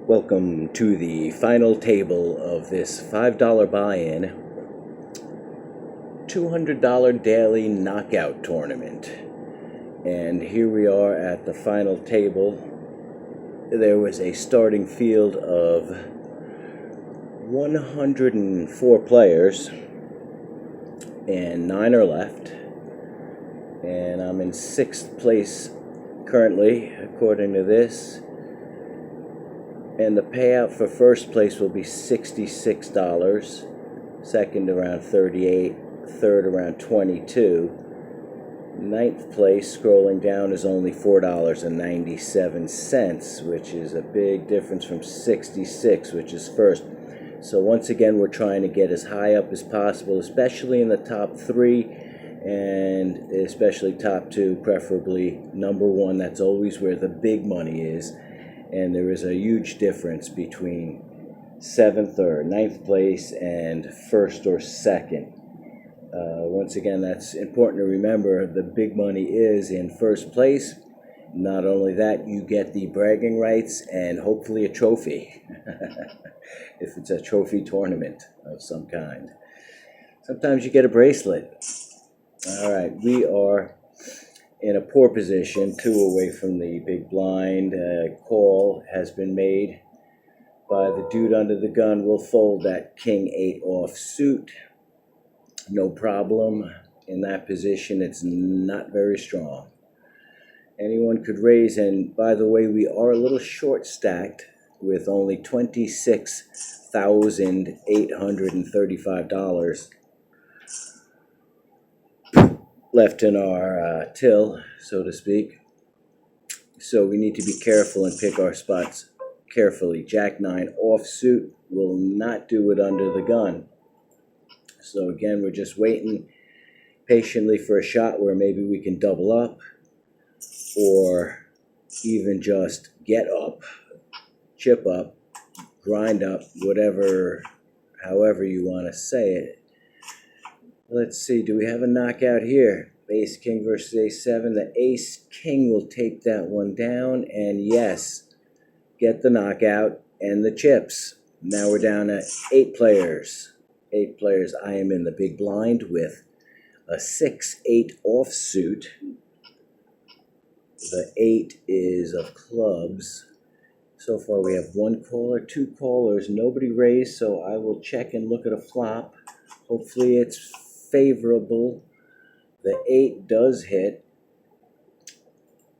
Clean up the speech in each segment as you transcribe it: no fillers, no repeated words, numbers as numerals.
Welcome to the final table of this $5 buy-in, $200 daily knockout tournament. And here we are at the final table. There was a starting field of 104 players, and 9 are left. And I'm in 6th place currently, according to this. And the payout for first place will be $66, second around $38, third around $22. Ninth place, scrolling down, is only $4.97, which is a big difference from 66, which is first. So once again, we're trying to get as high up as possible, especially in the top 3, and especially top 2, preferably number 1. That's always where the big money is. And there is a huge difference between 7th or 9th place and 1st or 2nd. Once again, that's important to remember. The big money is in 1st place. Not only that, you get the bragging rights and hopefully a trophy, if it's a trophy tournament of some kind. Sometimes you get a bracelet. All right, we are in a poor position, 2 away from the big blind. Call has been made by the dude under the gun. We'll fold that king 8 offsuit. No problem. In that position, it's not very strong. Anyone could raise, and by the way, we are a little short stacked with only $26,835 left in our till, so to speak. So we need to be careful and pick our spots carefully. Jack 9 offsuit will not do it under the gun. So again, we're just waiting patiently for a shot where maybe we can double up or even just get up, chip up, grind up, whatever, however you want to say it. Let's see, do we have a knockout here? Ace King versus Ace 7. The Ace King will take that one down, and yes, get the knockout and the chips. Now we're down to 8 players. 8 players. I am in the big blind with a 6-8 offsuit. The 8 is of clubs. So far we have 1 caller, 2 callers, nobody raised, so I will check and look at a flop. Hopefully it's favorable. The 8 does hit,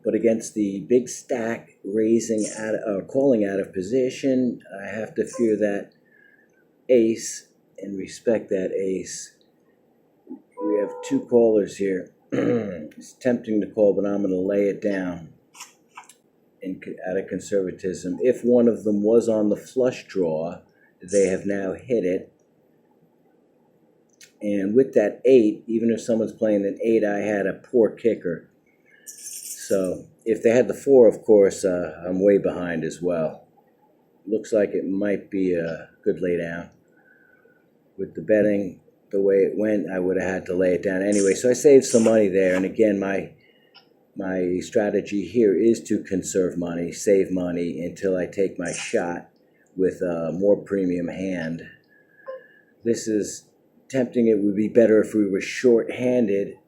but against the big stack raising calling out of position, I have to fear that ace and respect that ace. We have 2 callers here. It's tempting to call, but I'm going to lay it down out of conservatism. If one of them was on the flush draw, they have now hit it. And with that 8, even if someone's playing an 8, I had a poor kicker. So if they had the 4, of course, I'm way behind as well. Looks like it might be a good laydown. With the betting the way it went, I would have had to lay it down anyway. So I saved some money there. And again, my strategy here is to conserve money, save money until I take my shot with a more premium hand. This is tempting. It would be better if we were short-handed.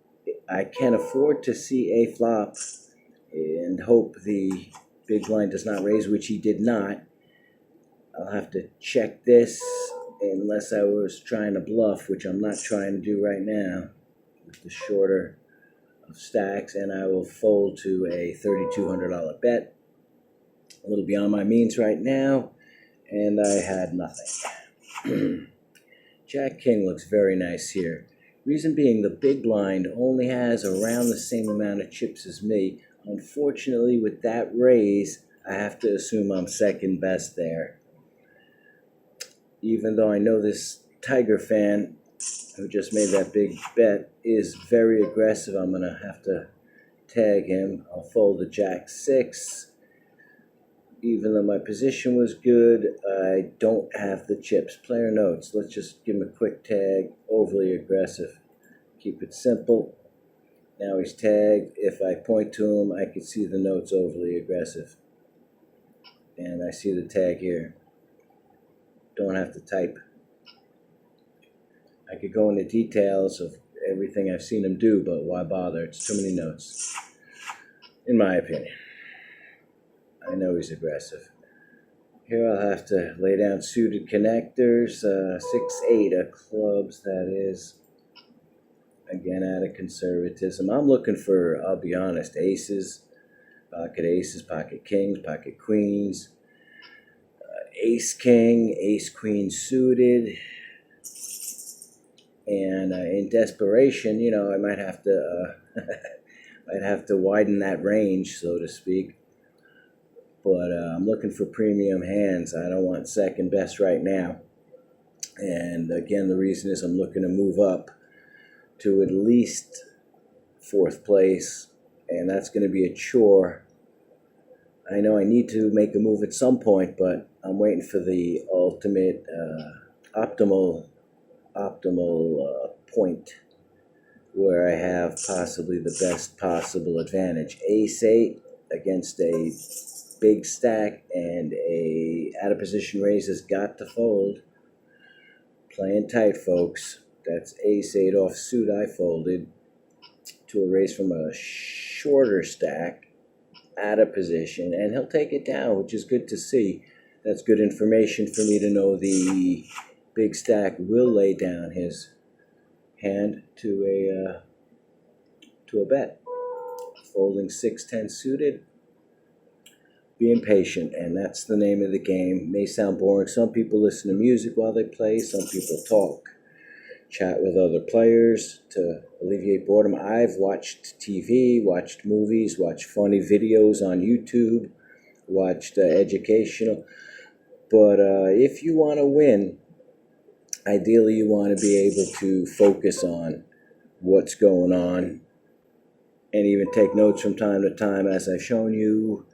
I can afford to see a flop and hope the big blind does not raise, which he did not. I'll have to check this unless I was trying to bluff, which I'm not trying to do right now with the shorter of stacks, and I will fold to a $3,200 bet. A little beyond my means right now, and I had nothing. Jack King looks very nice here. Reason being, the big blind only has around the same amount of chips as me. Unfortunately, with that raise, I have to assume I'm second best there. Even though I know this Tiger fan who just made that big bet is very aggressive, I'm going to have to tag him. I'll fold the Jack 6. Even though my position was good, I don't have the chips. Player notes. Let's just give him a quick tag. Overly aggressive. Keep it simple. Now he's tagged. If I point to him, I can see the notes overly aggressive. And I see the tag here. Don't have to type. I could go into details of everything I've seen him do, but why bother? It's too many notes, in my opinion. I know he's aggressive. Here I'll have to lay down suited connectors, 6-8 of clubs, that is. Again, out of conservatism. I'm looking for, I'll be honest, aces, pocket kings, pocket queens, ace king, ace queen suited. And in desperation, I might have to widen that range, so to speak. But I'm looking for premium hands. I don't want second best right now. And again, the reason is I'm looking to move up to at least fourth place, and that's going to be a chore. I know I need to make a move at some point, but I'm waiting for the ultimate, optimal point where I have possibly the best possible advantage. Ace-8 against a big stack and a out of position raise has got to fold. Playing tight, folks. That's ace-8 off suit. I folded to a raise from a shorter stack out of position, and he'll take it down, which is good to see. That's good information for me to know the big stack will lay down his hand to a bet. Folding 6-10 suited. Being patient, and that's the name of the game. May sound boring. Some people listen to music while they play. Some people talk, chat with other players to alleviate boredom. I've watched TV, watched movies, watched funny videos on YouTube, watched educational. But if you want to win, ideally you want to be able to focus on what's going on and even take notes from time to time, as I've shown you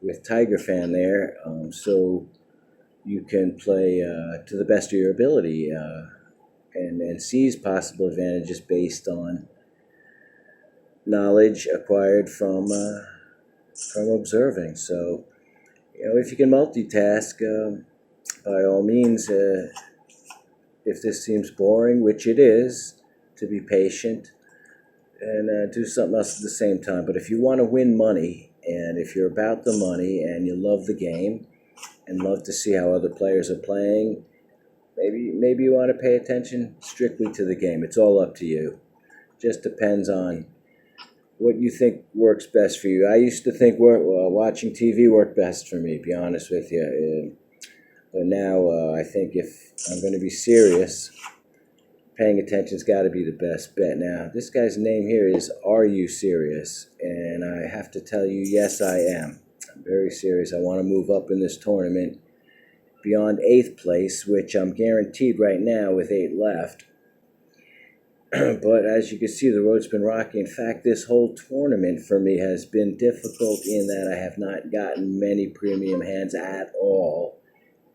with Tiger Fan there, so you can play to the best of your ability and seize possible advantages based on knowledge acquired from observing. So, if you can multitask, by all means, if this seems boring, which it is, to be patient and do something else at the same time. But if you want to win money, and if you're about the money and you love the game and love to see how other players are playing, maybe you want to pay attention strictly to the game. It's all up to you. Just depends on what you think works best for you. I used to think watching TV worked best for me, to be honest with you. But now I think if I'm going to be serious, paying attention's got to be the best bet. Now, this guy's name here is Are You Serious? And I have to tell you, yes, I am. I'm very serious. I want to move up in this tournament beyond 8th place, which I'm guaranteed right now with 8 left. But as you can see, the road's been rocky. In fact, this whole tournament for me has been difficult in that I have not gotten many premium hands at all,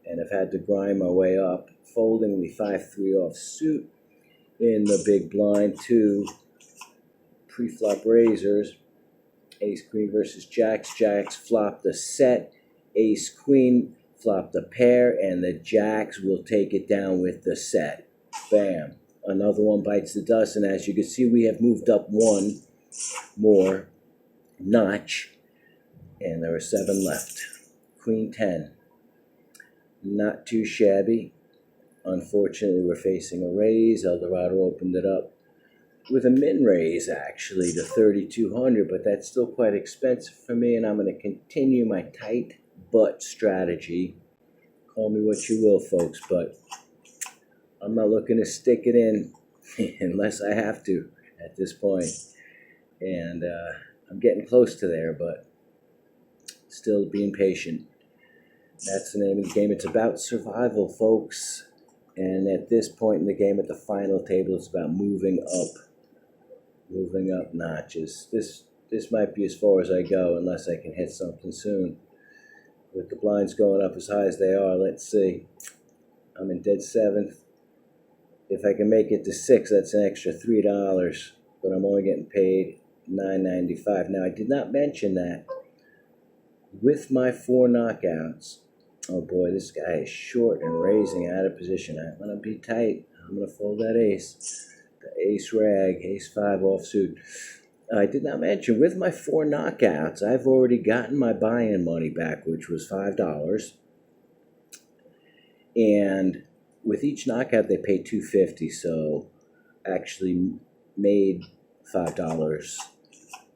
and I've had to grind my way up, folding the 5-3 off suit in the big blind, 2 pre-flop raisers. Ace queen versus jacks. Jacks flopped the set. Ace queen flopped a pair, and the jacks will take it down with the set. Bam. Another one bites the dust, and as you can see, we have moved up one more notch, and there are 7 left. Queen 10. Not too shabby. Unfortunately, we're facing a raise. Eldorado opened it up with a min raise, actually, to 3,200, but that's still quite expensive for me, and I'm going to continue my tight butt strategy. Call me what you will, folks, but I'm not looking to stick it in unless I have to at this point. And I'm getting close to there, but still being patient. That's the name of the game. It's about survival, folks. And at this point in the game, at the final table, it's about moving up notches. This might be as far as I go unless I can hit something soon. With the blinds going up as high as they are, let's see. I'm in dead 7th. If I can make it to 6, that's an extra $3, but I'm only getting paid $9.95. Now, I did not mention that with my 4 knockouts. Oh boy, this guy is short and raising out of position. I'm going to be tight. I'm going to fold that ace. The ace rag, ace 5 offsuit. I did not mention, with my 4 knockouts, I've already gotten my buy-in money back, which was $5. And with each knockout, they pay $2.50, so actually made $5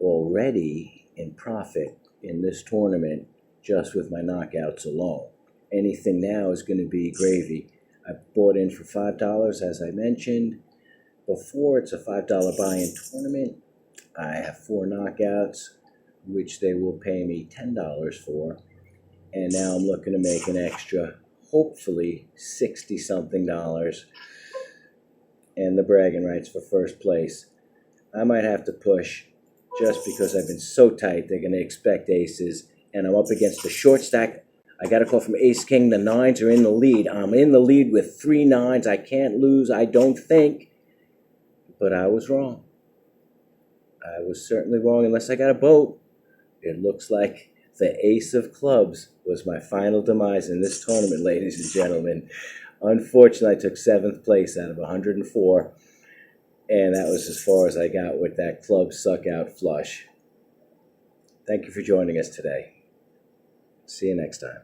already in profit in this tournament just with my knockouts alone. Anything now is going to be gravy. I bought in for $5, as I mentioned before. It's a $5 buy-in tournament. I have 4 knockouts, which they will pay me $10 for. And now I'm looking to make an extra, hopefully, $60-something, and the bragging rights for first place. I might have to push just because I've been so tight. They're going to expect aces, and I'm up against a short stack. I got a call from Ace King. The 9s are in the lead. I'm in the lead with 3 9s. I can't lose, I don't think. But I was wrong. I was certainly wrong, unless I got a boat. It looks like the ace of clubs was my final demise in this tournament, ladies and gentlemen. Unfortunately, I took 7th place out of 104, and that was as far as I got with that club suck-out flush. Thank you for joining us today. See you next time.